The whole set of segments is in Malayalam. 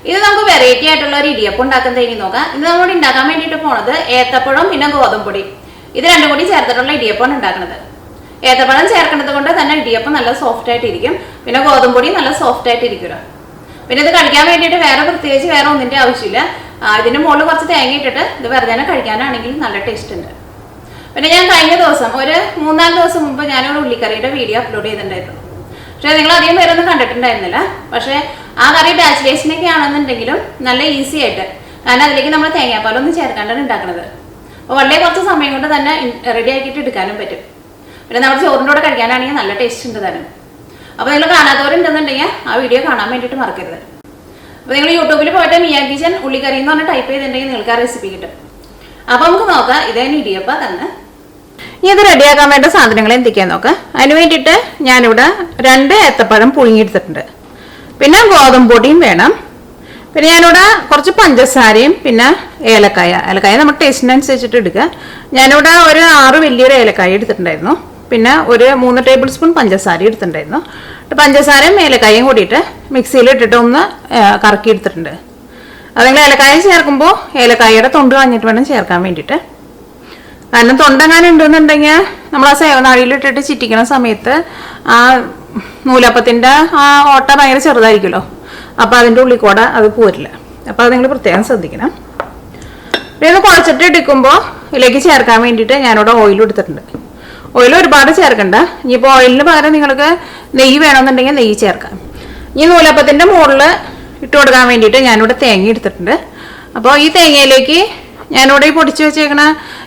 ഇത് നമുക്ക് വെറൈറ്റി ആയിട്ടുള്ള ഒരു ഇടിയപ്പം ഉണ്ടാക്കുന്നത് ഇനി നോക്കാം. ഇത് നമ്മൾ ഉണ്ടാക്കാൻ വേണ്ടിയിട്ട് പോണത് ഏത്തപ്പഴം പിന്നെ ഗോതമ്പൊടി ഇത് രണ്ടും കൂടി ചേർത്തിട്ടുള്ള ഇടിയപ്പമാണ് ഉണ്ടാക്കുന്നത്. ഏത്തപ്പഴം ചേർക്കുന്നത് കൊണ്ട് തന്നെ ഇടിയപ്പം നല്ല സോഫ്റ്റ് ആയിട്ടിരിക്കും. പിന്നെ ഗോതമ്പൊടി നല്ല സോഫ്റ്റ് ആയിട്ടിരിക്കുമല്ലോ. പിന്നെ ഇത് കഴിക്കാൻ വേണ്ടിയിട്ട് പ്രത്യേകിച്ച് വേറെ ഒന്നിൻ്റെ ആവശ്യമില്ല. ഇതിൻ്റെ മുകളിൽ കുറച്ച് തേങ്ങ ഇട്ടിട്ട് ഇത് വെറുതെ കഴിക്കാനാണെങ്കിൽ നല്ല ടേസ്റ്റ് ഉണ്ട്. പിന്നെ ഞാൻ കഴിഞ്ഞ ദിവസം ഒരു 3-4 ദിവസം മുമ്പ് ഞാനൊരു ഉള്ളിക്കറിയുടെ വീഡിയോ അപ്ലോഡ് ചെയ്തിട്ടുണ്ടായിരുന്നു. പക്ഷേ നിങ്ങൾ അധികം പേരൊന്നും കണ്ടിട്ടുണ്ടായിരുന്നില്ല. പക്ഷേ ആ കറി ബാച്ചിലേഴ്സിനൊക്കെ ആണെന്നുണ്ടെങ്കിലും നല്ല ഈസി ആയിട്ട്, കാരണം അതിലേക്ക് നമ്മൾ തേങ്ങാപ്പാലൊന്നും ചേർക്കാണ്ടാണ് ഉണ്ടാക്കുന്നത്. അപ്പോൾ വളരെ കുറച്ച് സമയം കൊണ്ട് തന്നെ റെഡി ആക്കിയിട്ട് എടുക്കാനും പറ്റും. പിന്നെ നമ്മുടെ ചോറിൻ്റെ കൂടെ കഴിക്കാനാണെങ്കിൽ നല്ല ടേസ്റ്റ് ഉണ്ട് തന്നെ. അപ്പോൾ നിങ്ങൾ കാണാത്തവരുണ്ടെന്നുണ്ടെങ്കിൽ ആ വീഡിയോ കാണാൻ വേണ്ടിയിട്ട് മറക്കരുത്. അപ്പോൾ നിങ്ങൾ യൂട്യൂബിൽ പോയിട്ട് മിയാ കിച്ചൻ ഉള്ളിക്കറി എന്ന് പറഞ്ഞ് ടൈപ്പ് ചെയ്തിട്ടുണ്ടെങ്കിൽ നിങ്ങൾക്ക് ആ റെസിപ്പി കിട്ടും. അപ്പോൾ നമുക്ക് നോക്കാം. ഇതേന് ഇടിയപ്പം തന്നെ. ഇനി ഇത് റെഡിയാക്കാൻ വേണ്ട സാധനങ്ങൾ എന്തൊക്കെയാന്ന് നോക്കാം. അതിന് വേണ്ടിയിട്ട് ഞാനിവിടെ 2 ഏത്തപ്പഴം പുഴുങ്ങിയെടുത്തിട്ടുണ്ട്. പിന്നെ ഗോതമ്പൊടിയും വേണം. പിന്നെ ഞാനിവിടെ കുറച്ച് പഞ്ചസാരയും പിന്നെ ഏലക്കായ നമ്മുടെ ടേസ്റ്റിനനുസരിച്ചിട്ട് എടുക്കുക. ഞാനിവിടെ ഒരു 6 വലിയൊരു ഏലക്കായ എടുത്തിട്ടുണ്ടായിരുന്നു. പിന്നെ ഒരു 3 ടേബിൾ സ്പൂൺ പഞ്ചസാര എടുത്തിട്ടുണ്ടായിരുന്നു. പഞ്ചസാരയും ഏലക്കായയും കൂടിയിട്ട് മിക്സിയിൽ ഇട്ടിട്ട് ഒന്ന് കറക്കി എടുത്തിട്ടുണ്ട്. അത് നിങ്ങൾ ഏലക്കായ ചേർക്കുമ്പോൾ ഏലക്കായയുടെ തൊണ്ട് കളഞ്ഞിട്ട് വേണം ചേർക്കാൻ വേണ്ടിയിട്ട്. കാരണം തൊണ്ടെങ്ങാനും ഉണ്ടെന്നുണ്ടെങ്കിൽ നമ്മൾ ആ സേവനാഴിയിലിട്ടിട്ട് ചിറ്റിക്കുന്ന സമയത്ത് ആ നൂലപ്പത്തിൻ്റെ ആ ഓട്ട ഭയങ്കര ചെറുതായിരിക്കുമല്ലോ. അപ്പോൾ അതിൻ്റെ ഉള്ളിൽ കൂടെ അത് പോരില്ല. അപ്പോൾ അത് നിങ്ങൾ പ്രത്യേകം ശ്രദ്ധിക്കണം. പിന്നെ ഇത് കുഴച്ചിട്ട് എടുക്കുമ്പോൾ ഇതിലേക്ക് ചേർക്കാൻ വേണ്ടിയിട്ട് ഞാനിവിടെ ഓയിൽ എടുത്തിട്ടുണ്ട്. ഓയിൽ ഒരുപാട് ചേർക്കണ്ട. ഇനിയിപ്പോൾ ഓയിലിന് പകരം നിങ്ങൾക്ക് നെയ്യ് വേണമെന്നുണ്ടെങ്കിൽ നെയ്യ് ചേർക്കാം. ഈ നൂലപ്പത്തിൻ്റെ മുകളിൽ ഇട്ട് കൊടുക്കാൻ വേണ്ടിയിട്ട് ഞാനിവിടെ തേങ്ങ എടുത്തിട്ടുണ്ട്. അപ്പോൾ ഈ തേങ്ങയിലേക്ക് ഞാനിവിടെ ഈ പൊടിച്ച് വെച്ചേക്കണ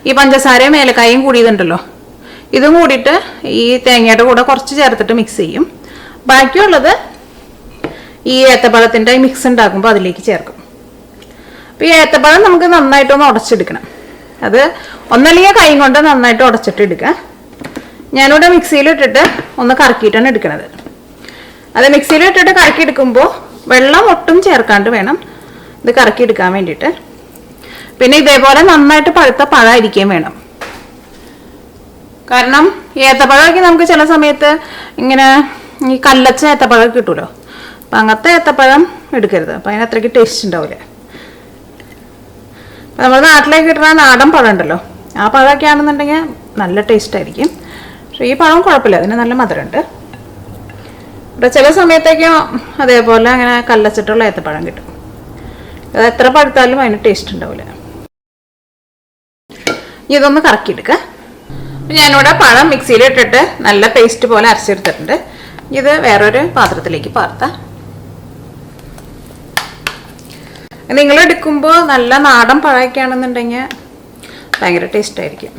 ഈ പഞ്ചസാരയും ഏലക്കായും കൂടിയതുണ്ടല്ലോ, ഇതും കൂടിയിട്ട് ഈ തേങ്ങയുടെ കൂടെ കുറച്ച് ചേർത്തിട്ട് മിക്സ് ചെയ്യും. ബാക്കിയുള്ളത് ഈ ഏത്തപ്പഴത്തിൻ്റെ മിക്സ് ഉണ്ടാക്കുമ്പോൾ അതിലേക്ക് ചേർക്കും. അപ്പോൾ ഈ ഏത്തപ്പഴം നമുക്ക് നന്നായിട്ടൊന്ന് ഉടച്ചെടുക്കണം. അത് ഒന്നല്ലെങ്കിൽ കൈ കൊണ്ട് നന്നായിട്ട് ഉടച്ചിട്ട് എടുക്കുക. ഞാനിവിടെ മിക്സിയിലിട്ടിട്ട് ഒന്ന് കറക്കിയിട്ടാണ് എടുക്കുന്നത്. അത് മിക്സിയിലിട്ടിട്ട് കറക്കിയെടുക്കുമ്പോൾ വെള്ളം ഒട്ടും ചേർക്കാണ്ട് വേണം ഇത് കറക്കിയെടുക്കാൻ വേണ്ടിയിട്ട്. പിന്നെ ഇതേപോലെ നന്നായിട്ട് പഴുത്ത പഴമായിരിക്കുകയും വേണം. കാരണം ഏത്തപ്പഴമൊക്കെ നമുക്ക് ചില സമയത്ത് ഇങ്ങനെ ഈ കല്ലച്ച ഏത്തപ്പഴം കിട്ടുമല്ലോ. അപ്പം അങ്ങനത്തെ ഏത്തപ്പഴം എടുക്കരുത്. അപ്പം അതിന് അത്രയ്ക്ക് ടേസ്റ്റ് ഉണ്ടാവില്ല. അപ്പം നമ്മുടെ നാട്ടിലേക്ക് കിട്ടുന്ന നാടൻ പഴം ഉണ്ടല്ലോ, ആ പഴമൊക്കെ ആണെന്നുണ്ടെങ്കിൽ നല്ല ടേസ്റ്റ് ആയിരിക്കും. പക്ഷേ ഈ പഴം കുഴപ്പമില്ല, അതിന് നല്ല മധുരമുണ്ട്. ഇവിടെ ചില സമയത്തേക്കും അതേപോലെ അങ്ങനെ കല്ലച്ചിട്ടുള്ള ഏത്തപ്പഴം കിട്ടും. അത് എത്ര പഴുത്താലും അതിന് ടേസ്റ്റ് ഉണ്ടാവില്ല. ഇതൊന്ന് കറക്കിയെടുക്കുക. ഞാനിവിടെ പഴം മിക്സിയിലിട്ടിട്ട് നല്ല പേസ്റ്റ് പോലെ അരച്ചെടുത്തിട്ടുണ്ട്. ഇത് വേറൊരു പാത്രത്തിലേക്ക് പാർത്താം. നിങ്ങൾ എടുക്കുമ്പോൾ നല്ല നാടൻ പഴമൊക്കെ ആണെന്നുണ്ടെങ്കിൽ ഭയങ്കര ടേസ്റ്റ് ആയിരിക്കും.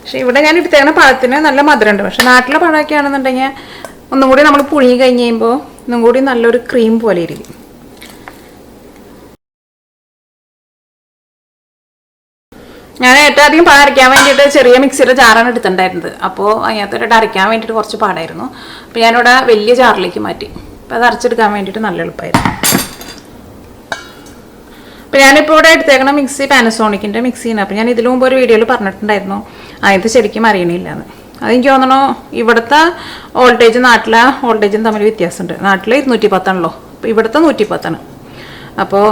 പക്ഷെ ഇവിടെ ഞാൻ എടുത്തേക്കുന്ന പഴത്തിന് നല്ല മധുരമുണ്ട്. പക്ഷെ നാട്ടിലെ പഴമൊക്കെ ആണെന്നുണ്ടെങ്കിൽ ഒന്നും കൂടി നമ്മൾ പുഴുങ്ങി കഴിഞ്ഞ് കഴിയുമ്പോൾ ഒന്നും കൂടി നല്ലൊരു ക്രീം പോലെ ഇരിക്കും. ഞാൻ ഏറ്റവും അധികം പഴം അരയ്ക്കാൻ വേണ്ടിയിട്ട് ചെറിയ മിക്സിയുടെ ജാറാണ് എടുത്തിട്ടുണ്ടായിരുന്നത്. അപ്പോൾ അതിനകത്തോട്ട് അരയ്ക്കാൻ വേണ്ടിയിട്ട് കുറച്ച് പാടായിരുന്നു. അപ്പോൾ ഞാനിവിടെ വലിയ ജാറിലേക്ക് മാറ്റി. അപ്പോൾ അത് അരച്ചെടുക്കാൻ വേണ്ടിയിട്ട് നല്ല എളുപ്പമായിരുന്നു. അപ്പോൾ ഞാനിപ്പോൾ ഇവിടെ എടുത്തേക്കണ മിക്സി പാനസോണിക്കിൻ്റെ മിക്സിയാണ്. അപ്പോൾ ഞാൻ ഇതിനു മുമ്പ് ഒരു വീഡിയോയിൽ പറഞ്ഞിട്ടുണ്ടായിരുന്നു അതിന് ശരിക്കും അറിയണില്ലാന്ന്. അതെനിക്ക് തോന്നണോ ഇവിടുത്തെ വോൾട്ടേജ് നാട്ടിലെ വോൾട്ടേജും തമ്മിൽ വ്യത്യാസമുണ്ട്. നാട്ടിൽ 210 ആണല്ലോ, അപ്പോൾ ഇവിടുത്തെ 110. അപ്പോൾ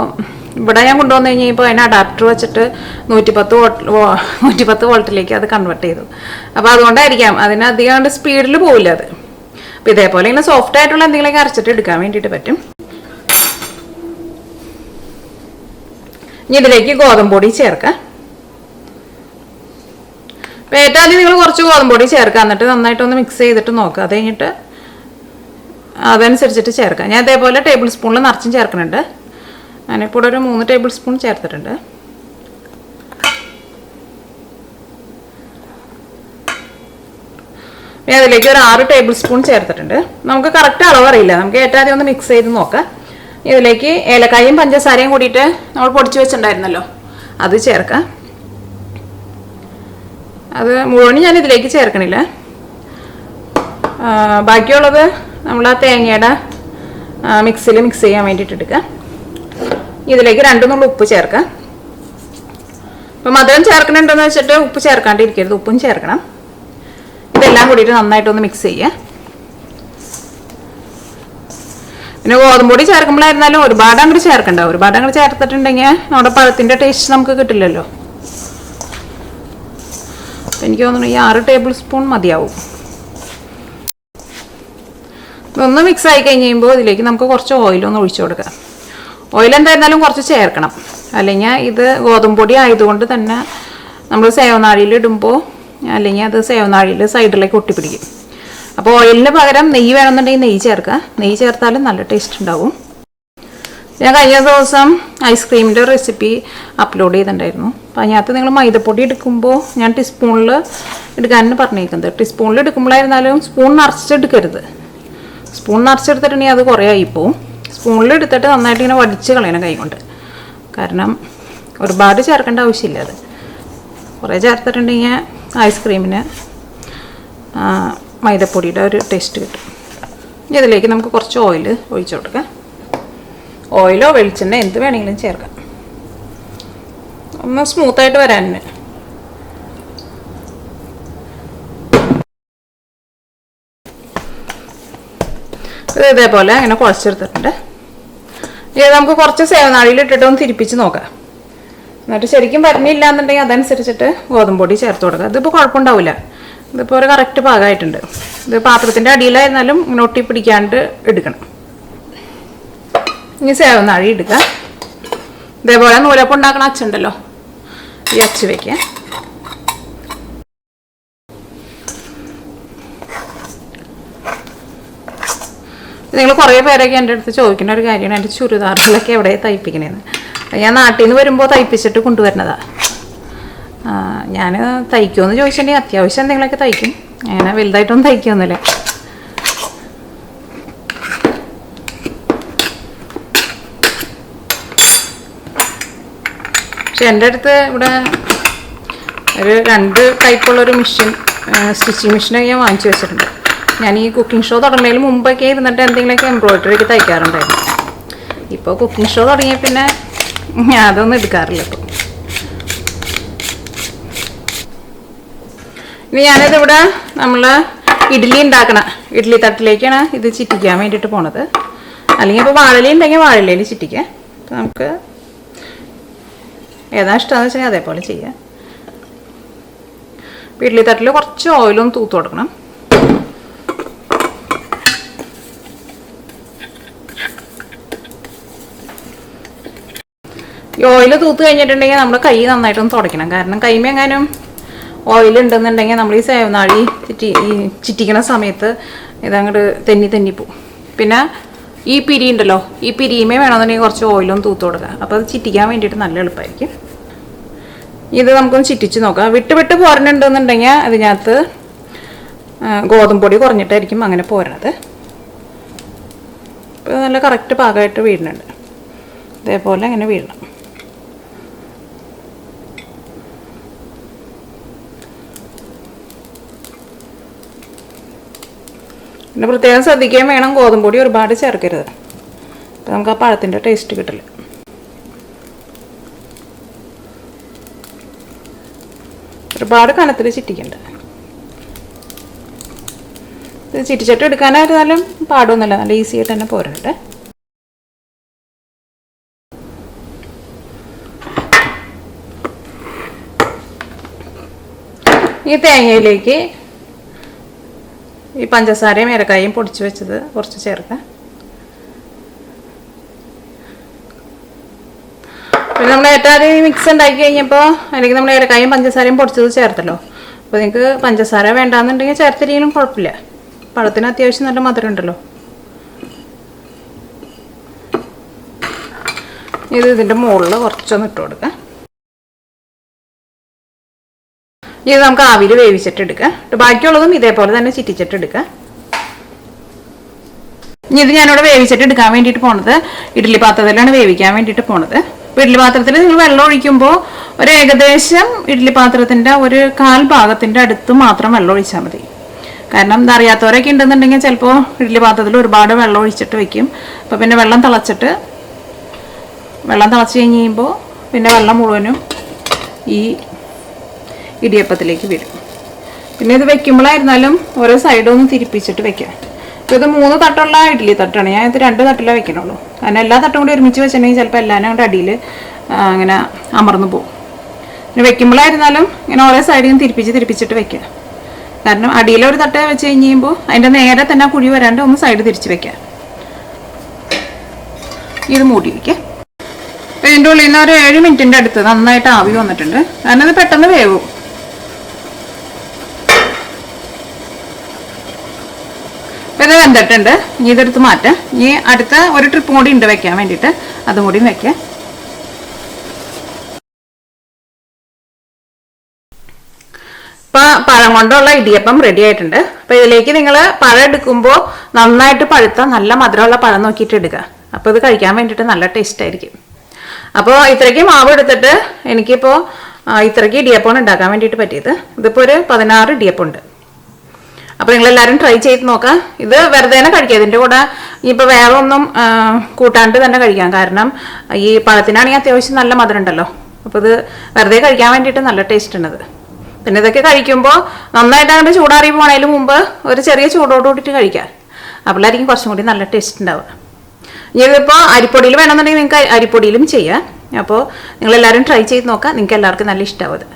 ഇവിടെ ഞാൻ കൊണ്ടുവന്ന് കഴിഞ്ഞപ്പോൾ അതിന് അഡാപ്റ്റർ വെച്ചിട്ട് 110 വോൾട്ടിലേക്ക് അത് കൺവേർട്ട് ചെയ്തു. അപ്പോൾ അതുകൊണ്ടായിരിക്കാം അതിന് അധികം സ്പീഡിൽ പോവില്ല അത്. അപ്പോൾ ഇതേപോലെ ഇങ്ങനെ സോഫ്റ്റ് ആയിട്ടുള്ള എന്തെങ്കിലുമൊക്കെ അരച്ചിട്ട് എടുക്കാൻ വേണ്ടിയിട്ട് പറ്റും. ഇനി ഇതിലേക്ക് ഗോതമ്പൊടി ചേർക്കാം. അപ്പോൾ ഏറ്റവും ആദ്യം നിങ്ങൾ കുറച്ച് ഗോതമ്പൊടി ചേർക്കുക. എന്നിട്ട് നന്നായിട്ടൊന്ന് മിക്സ് ചെയ്തിട്ട് നോക്കുക. അത് കഴിഞ്ഞിട്ട് അതനുസരിച്ചിട്ട് ചേർക്കാം. ഞാൻ ഇതേപോലെ ടേബിൾ സ്പൂണിൽ നിറച്ചും ചേർക്കുന്നുണ്ട്. ഞാനിപ്പോൾ ഇവിടെ ഒരു 3 ടേബിൾ സ്പൂൺ ചേർത്തിട്ടുണ്ട്. ഞാൻ അതിലേക്ക് ഒരു 6 ടേബിൾ സ്പൂൺ ചേർത്തിട്ടുണ്ട്. നമുക്ക് കറക്റ്റ് അളവ് അറിയില്ല. നമുക്ക് ഏറ്റവും ആദ്യം ഒന്ന് മിക്സ് ചെയ്ത് നോക്കാം. ഇതിലേക്ക് ഏലക്കായും പഞ്ചസാരയും കൂടിയിട്ട് നമ്മൾ പൊടിച്ച് വെച്ചിട്ടുണ്ടായിരുന്നല്ലോ, അത് ചേർക്കാം. അത് മുഴുവൻ ഞാൻ ഇതിലേക്ക് ചേർക്കണില്ല. ബാക്കിയുള്ളത് നമ്മൾ ആ തേങ്ങയുടെ മിക്സിയിൽ മിക്സ് ചെയ്യാൻ വേണ്ടിയിട്ട് എടുക്കാം. ഇതിലേക്ക് 2 നുള്ളി ഉപ്പ് ചേർക്കാം. അപ്പം മധുരം ചേർക്കണുണ്ടെന്ന് വെച്ചിട്ട് ഉപ്പ് ചേർക്കാണ്ടിരിക്കരുത്, ഉപ്പും ചേർക്കണം. ഇതെല്ലാം കൂടിയിട്ട് നന്നായിട്ടൊന്ന് മിക്സ് ചെയ്യുക. പിന്നെ ഗോതമ്പൊടി ചേർക്കുമ്പോഴായിരുന്നാലും ഒരുപാട് അങ്ങോട്ട് ചേർക്കണ്ട. ഒരുപാട് അങ്ങോട്ട് ചേർത്തിട്ടുണ്ടെങ്കിൽ നമ്മുടെ പഴത്തിൻ്റെ ടേസ്റ്റ് നമുക്ക് കിട്ടില്ലല്ലോ. എനിക്ക് തോന്നുന്നു ഈ 6 ടേബിൾ സ്പൂൺ മതിയാവും. ഇതൊന്ന് മിക്സ് ആയി കഴിഞ്ഞ് കഴിയുമ്പോൾ ഇതിലേക്ക് നമുക്ക് കുറച്ച് ഓയിലൊന്ന് ഒഴിച്ചു കൊടുക്കാം. ഓയിൽ എന്തായിരുന്നാലും കുറച്ച് ചേർക്കണം, അല്ലെങ്കിൽ ഇത് ഗോതമ്പൊടി ആയതുകൊണ്ട് തന്നെ നമ്മൾ സേവനാഴിയിൽ ഇടുമ്പോൾ അല്ലെങ്കിൽ അത് സേവനാഴിയിൽ സൈഡിലേക്ക് ഒട്ടിപ്പിടിക്കും. അപ്പോൾ ഓയിലിന് പകരം നെയ്യ് വേണമെന്നുണ്ടെങ്കിൽ നെയ്യ് ചേർക്കുക. നെയ്യ് ചേർത്താലും നല്ല ടേസ്റ്റ് ഉണ്ടാവും. ഞാൻ കഴിഞ്ഞ ദിവസം ഐസ്ക്രീമിൻ്റെ റെസിപ്പി അപ്ലോഡ് ചെയ്തിട്ടുണ്ടായിരുന്നു. അപ്പോൾ അതിനകത്ത് നിങ്ങൾ മൈദപ്പൊടി എടുക്കുമ്പോൾ ഞാൻ ടീസ്പൂണിൽ എടുക്കാനാണ് പറഞ്ഞേക്കുന്നത്. ടീസ്പൂണിൽ എടുക്കുമ്പോഴായിരുന്നാലും സ്പൂൺ നിറച്ചെടുക്കരുത്. സ്പൂൺ നിറച്ചെടുത്തിട്ടുണ്ടെങ്കിൽ അത് കുറേ ആയിപ്പോവും. സ്പൂണിൽ എടുത്തിട്ട് നന്നായിട്ട് ഇങ്ങനെ വടിച്ച് കളയണം കൈ കൊണ്ട്. കാരണം ഒരുപാട് ചേർക്കേണ്ട ആവശ്യമില്ല. അത് കുറേ ചേർത്തിട്ടുണ്ടെങ്കിൽ ഐസ്ക്രീമിന് മൈദപ്പൊടിയുടെ ഒരു ടേസ്റ്റ് കിട്ടും. ഇതിലേക്ക് നമുക്ക് കുറച്ച് ഓയിൽ ഒഴിച്ചു കൊടുക്കാം. ഓയിലോ വെളിച്ചെണ്ണ എന്ത് വേണമെങ്കിലും ചേർക്കാം. ഒന്ന് സ്മൂത്തായിട്ട് വരാൻ. ഇത് ഇതേപോലെ അങ്ങനെ കുഴച്ചെടുത്തിട്ടുണ്ട്. ഇത് നമുക്ക് കുറച്ച് സേവനാഴിയിൽ ഇട്ടിട്ട് ഒന്ന് തിരിപ്പിച്ച് നോക്കാം. എന്നിട്ട് ശരിക്കും പറഞ്ഞില്ല എന്നുണ്ടെങ്കിൽ അതനുസരിച്ചിട്ട് ഗോതമ്പൊടി ചേർത്ത് കൊടുക്കുക. ഇതിപ്പോൾ കുഴപ്പമുണ്ടാവില്ല. ഇതിപ്പോൾ ഒരു കറക്റ്റ് പാകമായിട്ടുണ്ട്. ഇത് പാത്രത്തിൻ്റെ അടിയിലായിരുന്നാലും ഇങ്ങനെ ഒട്ടി പിടിക്കാണ്ട് എടുക്കണം. ഇനി സേവനാഴി എടുക്കുക. ഇതേപോലെ നൂലപ്പം ഉണ്ടാക്കണ അച്ചുണ്ടല്ലോ, ഈ അച്ച് വയ്ക്കുക. നിങ്ങൾ കുറേ പേരൊക്കെ എൻ്റെ അടുത്ത് ചോദിക്കുന്ന ഒരു കാര്യമാണ്, എൻ്റെ ചുരിദാറുകളൊക്കെ എവിടെ തയ്പ്പിക്കണേന്ന്. ഞാൻ നാട്ടിൽ നിന്ന് വരുമ്പോൾ തയ്പ്പിച്ചിട്ട് കൊണ്ടുവരുന്നതാണ്. ഞാൻ തയ്ക്കുമെന്ന് ചോദിച്ചിട്ടുണ്ടെങ്കിൽ അത്യാവശ്യം എന്തെങ്കിലുമൊക്കെ തയ്ക്കും. അങ്ങനെ വലുതായിട്ടൊന്നും തയ്ക്കുമൊന്നുമില്ല. പക്ഷെ എൻ്റെ അടുത്ത് ഇവിടെ ഒരു 2 ടൈപ്പുള്ളൊരു മെഷീൻ, സ്റ്റിച്ചിങ് മെഷീനൊക്കെ ഞാൻ വാങ്ങിച്ചു വെച്ചിട്ടുണ്ട്. ഞാൻ ഈ കുക്കിംഗ് ഷോ തുടങ്ങുന്നതിന് മുമ്പൊക്കെ ഇരുന്നിട്ട് എന്തെങ്കിലുമൊക്കെ എംബ്രോയിഡറി ഒക്കെ തയ്ക്കാറുണ്ടായിരുന്നു. ഇപ്പോൾ കുക്കിംഗ് ഷോ തുടങ്ങിയ പിന്നെ ഞാൻ അതൊന്നും എടുക്കാറില്ല. ഇപ്പോൾ ഇനി ഞാനിതിവിടെ നമ്മൾ ഇഡ്ഡലി ഉണ്ടാക്കണ ഇഡ്ഡലി തട്ടിലേക്കാണ് ഇത് ചിറ്റിക്കാൻ വേണ്ടിയിട്ട് പോണത്. അല്ലെങ്കിൽ ഇപ്പോൾ വാഴയില ഉണ്ടെങ്കിൽ വാഴയിലയിൽ ചിറ്റിക്കാം. അപ്പോൾ നമുക്ക് ഏതാ ഇഷ്ടമാണെന്ന് വെച്ചാൽ അതേപോലെ ചെയ്യാം. ഇഡ്ഡലി തട്ടിൽ കുറച്ച് ഓയിലൊന്ന് തൂത്ത് കൊടുക്കണം. ഈ ഓയിൽ തൂത്ത് കഴിഞ്ഞിട്ടുണ്ടെങ്കിൽ നമ്മുടെ കൈ നന്നായിട്ടൊന്ന് തുടയ്ക്കണം. കാരണം കൈമെങ്ങാനും ഓയിൽ ഉണ്ടെന്നുണ്ടെങ്കിൽ നമ്മൾ ഈ സേവനാഴി ചിറ്റിക്കണ സമയത്ത് ഇതങ്ങോട്ട് തെന്നിപ്പോവും. പിന്നെ ഈ പിരി ഉണ്ടല്ലോ, ഈ പിരിയുമേ വേണമെന്നുണ്ടെങ്കിൽ കുറച്ച് ഓയിലൊന്ന് തൂത്ത് കൊടുക്കുക. അപ്പോൾ അത് ചിറ്റിക്കാൻ വേണ്ടിയിട്ട് നല്ല എളുപ്പമായിരിക്കും. ഇത് നമുക്കൊന്ന് ചിറ്റിച്ച് നോക്കാം. വിട്ട് പോരണുണ്ടെന്നുണ്ടെങ്കിൽ അതിനകത്ത് ഗോതമ്പൊടി കുറഞ്ഞിട്ടായിരിക്കും അങ്ങനെ പോരണത്. ഇപ്പോൾ നല്ല കറക്റ്റ് പാകമായിട്ട് വീഴുന്നുണ്ട്. ഇതേപോലെ അങ്ങനെ വീഴണം. പിന്നെ പ്രത്യേകം ശ്രദ്ധിക്കുകയും വേണം, ഗോതമ്പൊടി ഒരുപാട് ചേർക്കരുത്. അപ്പോൾ നമുക്ക് ആ പഴത്തിൻ്റെ ടേസ്റ്റ് കിട്ടില്ല. ഒരുപാട് കനത്തിൽ ചിറ്റിക്കണ്ട. ഇത് ചിറ്റിച്ചിട്ട് എടുക്കാനായിരുന്നാലും പാടൊന്നുമില്ല, നല്ല ഈസി ആയിട്ട് തന്നെ പോരുന്നുണ്ട്. ഈ തേങ്ങയിലേക്ക് ഈ പഞ്ചസാരയും ഏലക്കായും പൊടിച്ച് വെച്ചത് കുറച്ച് ചേർക്കാം. പിന്നെ നമ്മൾ ഏറ്റവും മിക്സ് ഉണ്ടാക്കി കഴിഞ്ഞപ്പോൾ അല്ലെങ്കിൽ നമ്മൾ ഏലക്കായും പഞ്ചസാരയും പൊടിച്ചത് ചേർത്തല്ലോ. അപ്പോൾ നിങ്ങൾക്ക് പഞ്ചസാര വേണ്ടാന്നുണ്ടെങ്കിൽ ചേർത്തിരിക്കലും കുഴപ്പമില്ല. പഴത്തിന് അത്യാവശ്യം നല്ല മധുരം ഉണ്ടല്ലോ. ഇതിൻ്റെ മുകളിൽ കുറച്ചൊന്ന് ഇട്ട് കൊടുക്കാം. ഇത് നമുക്ക് ആവിയിൽ വേവിച്ചിട്ട് എടുക്കാം. ബാക്കിയുള്ളതും ഇതേപോലെ തന്നെ ചിറ്റിച്ചിട്ട് എടുക്കാം. ഇനി ഇത് ഞാനിവിടെ വേവിച്ചിട്ട് എടുക്കാൻ വേണ്ടിയിട്ട് പോണത് ഇഡ്ഡലി പാത്രത്തിലാണ് വേവിക്കാൻ വേണ്ടിയിട്ട് പോണത്. അപ്പോൾ ഇഡ്ഡലി പാത്രത്തിൽ നിങ്ങൾ വെള്ളം ഒഴിക്കുമ്പോൾ ഒരു ഏകദേശം ഇഡ്ഡലി പാത്രത്തിൻ്റെ ഒരു 1/4 ഭാഗത്തിൻ്റെ അടുത്ത് മാത്രം വെള്ളം ഒഴിച്ചാൽ മതി. കാരണം എന്താ അറിയാത്തവരൊക്കെ ഉണ്ടെന്നുണ്ടെങ്കിൽ ചിലപ്പോൾ ഇഡ്ഡലി പാത്രത്തിൽ ഒരുപാട് വെള്ളം ഒഴിച്ചിട്ട് വെക്കും. അപ്പോൾ പിന്നെ വെള്ളം തിളച്ച് കഴിഞ്ഞ് കഴിയുമ്പോൾ പിന്നെ വെള്ളം മുഴുവനും ഈ ഇടിയപ്പത്തിലേക്ക് വരും. പിന്നെ ഇത് വെക്കുമ്പോഴായിരുന്നാലും ഓരോ സൈഡൊന്നും തിരിപ്പിച്ചിട്ട് വെക്കാം. ഇത് 3 തട്ടുള്ള ഇഡ്ഡലി തട്ടാണ്. ഞാൻ ഇത് 2 തട്ടിലേ വെക്കണുള്ളൂ. കാരണം എല്ലാ തട്ടും കൂടി ഒരുമിച്ച് വെച്ചിട്ടുണ്ടെങ്കിൽ ചിലപ്പോൾ എല്ലാവരും കൂടെ അടിയിൽ അങ്ങനെ അമർന്നു പോകും. പിന്നെ വെക്കുമ്പോഴായിരുന്നാലും ഇങ്ങനെ ഓരോ സൈഡിൽ തിരിപ്പിച്ചിട്ട് വെക്കുക. കാരണം അടിയിലൊരു തട്ട് വെച്ച് കഴിഞ്ഞ് കഴിയുമ്പോൾ അതിൻ്റെ നേരെ തന്നെ കുഴി വരാണ്ട് ഒന്ന് സൈഡ് തിരിച്ച് വെക്കുക. ഇത് മൂടി വയ്ക്കുക. അപ്പോൾ ഇതിൻ്റെ ഉള്ളിൽ നിന്ന് ഒരു 7 മിനിറ്റിൻ്റെ അടുത്ത് നന്നായിട്ട് ആവി വന്നിട്ടുണ്ട്. കാരണം ഇത് പെട്ടെന്ന് വേവും. ഇത് വെന്തിട്ടുണ്ട്. ഇനി ഇതെടുത്ത് മാറ്റാം. ഇനി അടുത്ത ഒരു ട്രിപ്പും കൂടി ഉണ്ട് വെക്കാൻ വേണ്ടിയിട്ട്, അതും കൂടി വെക്കാം. ഇപ്പം പഴം കൊണ്ടുള്ള ഇടിയപ്പം റെഡി ആയിട്ടുണ്ട്. അപ്പം ഇതിലേക്ക് നിങ്ങൾ പഴം എടുക്കുമ്പോൾ നന്നായിട്ട് പഴുത്ത നല്ല മധുരമുള്ള പഴം നോക്കിയിട്ട് എടുക്കുക. അപ്പോൾ ഇത് കഴിക്കാൻ വേണ്ടിയിട്ട് നല്ല ടേസ്റ്റ് ആയിരിക്കും. അപ്പോൾ ഇത്രയ്ക്ക് മാവ് എടുത്തിട്ട് എനിക്കിപ്പോൾ ഇത്രയ്ക്ക് ഇടിയപ്പമാണ് ഉണ്ടാക്കാൻ വേണ്ടിയിട്ട് പറ്റിയത്. ഇതിപ്പോൾ ഒരു 16 ഇടിയപ്പം ഉണ്ട്. അപ്പോൾ നിങ്ങളെല്ലാവരും ട്രൈ ചെയ്ത് നോക്കാം. ഇത് വെറുതെ തന്നെ കഴിക്കാം. ഇതിൻ്റെ കൂടെ ഇപ്പോൾ വേറെ ഒന്നും കൂട്ടാണ്ട് തന്നെ കഴിക്കാം. കാരണം ഈ പഴത്തിനാണെങ്കിൽ അത്യാവശ്യം നല്ല മധുരം ഉണ്ടല്ലോ. അപ്പോൾ ഇത് വെറുതെ കഴിക്കാൻ വേണ്ടിയിട്ട് നല്ല ടേസ്റ്റ് ഉണ്ടത്. പിന്നെ ഇതൊക്കെ കഴിക്കുമ്പോൾ നന്നായിട്ട് അങ്ങോട്ട് ചൂടാറി പോണതിന് മുമ്പ് ഒരു ചെറിയ ചൂടോട് കൂടിയിട്ട് കഴിക്കാം. അപ്പോഴായിരിക്കും കുറച്ചും കൂടി നല്ല ടേസ്റ്റ് ഉണ്ടാവുക. ഇതിപ്പോൾ അരിപ്പൊടിയിൽ വേണമെന്നുണ്ടെങ്കിൽ നിങ്ങൾക്ക് അരിപ്പൊടിയിലും ചെയ്യാം. അപ്പോൾ നിങ്ങളെല്ലാവരും ട്രൈ ചെയ്ത് നോക്കാം. നിങ്ങൾക്ക് എല്ലാവർക്കും നല്ല ഇഷ്ടമാവും.